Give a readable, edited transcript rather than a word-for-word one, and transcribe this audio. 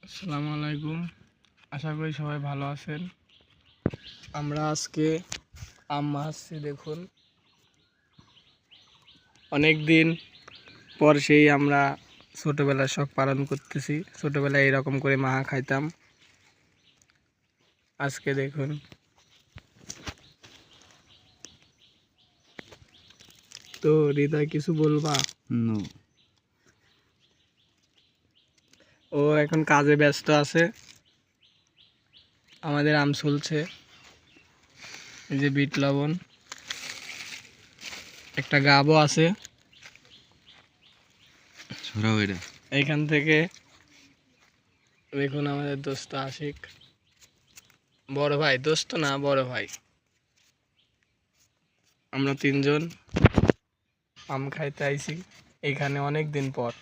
আসসালামু আলাইকুম। আশা করি সবাই ভালো আছেন। আমরা আজকে আম মারছি। দেখুন, অনেক দিন পর সেই আমরা ছোটোবেলার শখ পালন করতেছি। ছোটোবেলায় এরকম করে মাহা খাইতাম। আজকে দেখুন, তো হৃদয় কিছু বলবা? ও এখন কাজে ব্যস্ত আছে। আমাদের আম চলছে, এই যে বিট লবণ, একটা গাবও আছে এইখান থেকে। দেখুন আমাদের দোস্ত আশিক, বড় ভাই, দোস্ত না বড় ভাই। আমরা তিনজন আম খাইতে আইছি এখানে অনেক দিন পর।